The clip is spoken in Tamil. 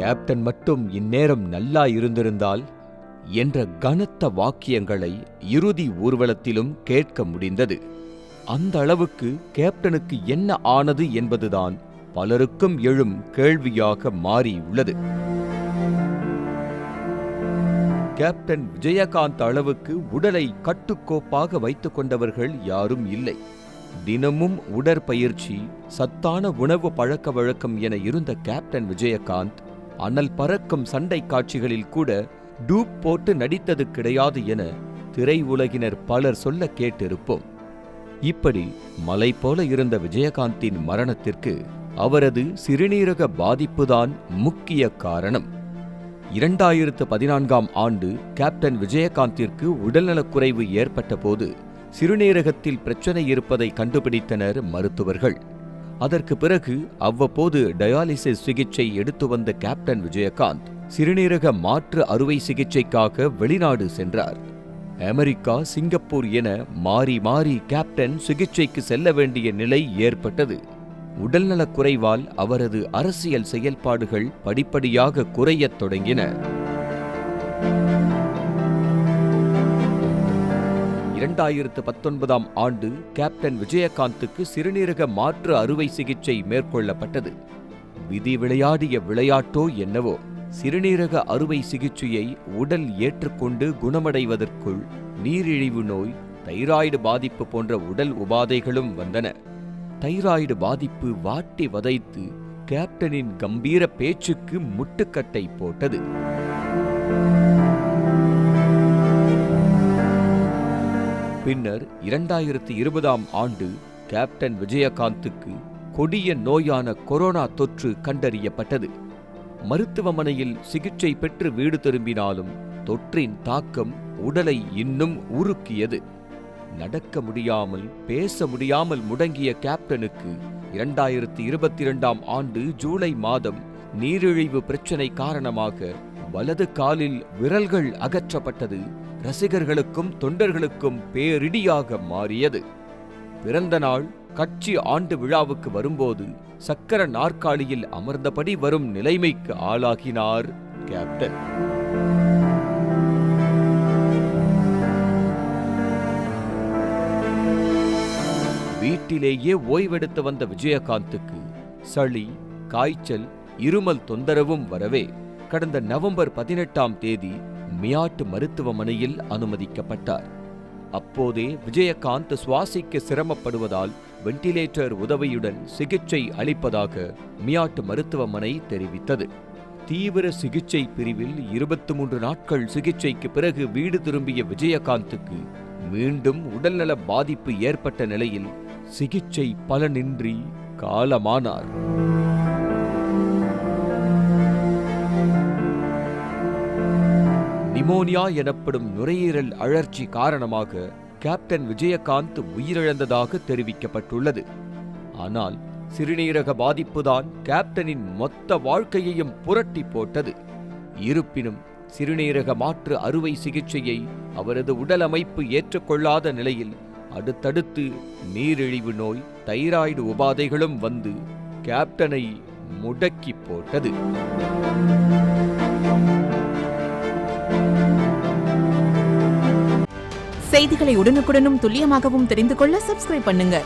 கேப்டன் மட்டும் இந்நேரம் நல்லா இருந்திருந்தால் என்ற கனத்த வாக்கியங்களை இறுதி ஊர்வலத்திலும் கேட்க முடிந்தது. அந்த அளவுக்கு கேப்டனுக்கு என்ன ஆனது என்பதுதான் பலருக்கும் எழும் கேள்வியாக மாறியுள்ளது. கேப்டன் விஜயகாந்த் அளவுக்கு உடலை கட்டுக்கோப்பாக வைத்துக் கொண்டவர்கள் யாரும் இல்லை. தினமும் உடற்பயிற்சி, சத்தான உணவு பழக்க வழக்கம் என இருந்த கேப்டன் விஜயகாந்த் அனல் பறக்கும் சண்டை காட்சிகளில் கூட டூப் போட்டு நடித்தது கிடையாது என திரையுலகினர் பலர் சொல்ல கேட்டிருப்போம். இப்படி மலை போல இருந்த விஜயகாந்தின் மரணத்திற்கு அவரது சிறுநீரக பாதிப்புதான் முக்கிய காரணம். 2014ஆம் ஆண்டு கேப்டன் விஜயகாந்திற்கு உடல்நலக்குறைவு ஏற்பட்ட போது சிறுநீரகத்தில் பிரச்சனை இருப்பதை கண்டுபிடித்தனர் மருத்துவர்கள். அதற்கு பிறகு அவ்வப்போது டயாலிசிஸ் சிகிச்சை எடுத்து வந்த கேப்டன் விஜயகாந்த் சிறுநீரக மாற்று அறுவை சிகிச்சைக்காக வெளிநாடு சென்றார். அமெரிக்கா, சிங்கப்பூர் என மாறி மாறி கேப்டன் சிகிச்சைக்கு செல்ல வேண்டிய நிலை ஏற்பட்டது. உடல்நலக் குறைவால் அவரது அரசியல் செயல்பாடுகள் படிப்படியாக குறையத் தொடங்கின. 2019ஆம் ஆண்டு கேப்டன் விஜயகாந்துக்கு சிறுநீரக மாற்று அறுவை சிகிச்சை மேற்கொள்ளப்பட்டது. விதி விளையாடிய விளையாட்டோ என்னவோ, சிறுநீரக அறுவை சிகிச்சையை உடல் ஏற்றுக்கொண்டு குணமடைவதற்குள் நீரிழிவு நோய், தைராய்டு பாதிப்பு போன்ற உடல் உபாதைகளும் வந்தன. தைராய்டு பாதிப்பு வாட்டி வதைத்து கேப்டனின் கம்பீர பேச்சுக்கு முட்டுக்கட்டை போட்டது. பின்னர் 2020ஆம் ஆண்டு கேப்டன் விஜயகாந்துக்கு கொடிய நோயான கொரோனா தொற்று கண்டறியப்பட்டது. மருத்துவமனையில் சிகிச்சை பெற்று வீடு திரும்பினாலும் தொற்றின் தாக்கம் உடலை இன்னும் உருக்கியது. நடக்க முடியாமல், பேச முடியாமல் முடங்கிய கேப்டனுக்கு 2022ஆம் ஆண்டு ஜூலை மாதம் நீரிழிவு பிரச்சனை காரணமாக வலது காலில் விரல்கள் அகற்றப்பட்டது ரசிகர்களுக்கும் தொண்டர்களுக்கும் பேரிடியாக மாறியது. பிறந்த நாள், கட்சி ஆண்டு விழாவுக்கு வரும்போது சக்கர நாற்காலியில் அமர்ந்தபடி வரும் நிலைமைக்கு ஆளாகினார் கேப்டன். வீட்டிலேயே ஓய்வெடுத்து வந்த விஜயகாந்துக்கு சளி, காய்ச்சல், இருமல் தொந்தரவும் வரவே கடந்த நவம்பர் 18ஆம் தேதி மியாட் மருத்துவமனையில் அனுமதிக்கப்பட்டார். அப்போதே விஜயகாந்த் சுவாசிக்க சிரமப்படுவதால் வெண்டிலேட்டர் உதவியுடன் சிகிச்சை அளிப்பதாக மியாட் மருத்துவமனை தெரிவித்தது. தீவிர சிகிச்சை பிரிவில் 23 நாட்கள் சிகிச்சைக்கு பிறகு வீடு திரும்பிய விஜயகாந்துக்கு மீண்டும் உடல்நல பாதிப்பு ஏற்பட்ட நிலையில் சிகிச்சை பலனின்றி காலமானார். நிமோனியா எனப்படும் நுரையீரல் அழற்சி காரணமாக கேப்டன் விஜயகாந்த் உயிரிழந்ததாக தெரிவிக்கப்பட்டுள்ளது. ஆனால் சிறுநீரக பாதிப்புதான் கேப்டனின் மொத்த வாழ்க்கையையும் புரட்டி போட்டது. இருப்பினும் சிறுநீரக மாற்று அறுவை சிகிச்சையை அவரது உடல் அமைப்பு ஏற்றுக்கொள்ளாத நிலையில் அடுத்தடுத்து நீரிழிவு நோய், தைராய்டு உபாதைகளும் வந்து கேப்டனை முடக்கி போட்டது. செய்திகளை உடனுக்குடனும் துல்லியமாகவும் தெரிந்து கொள்ள சப்ஸ்கிரைப் பண்ணுங்க.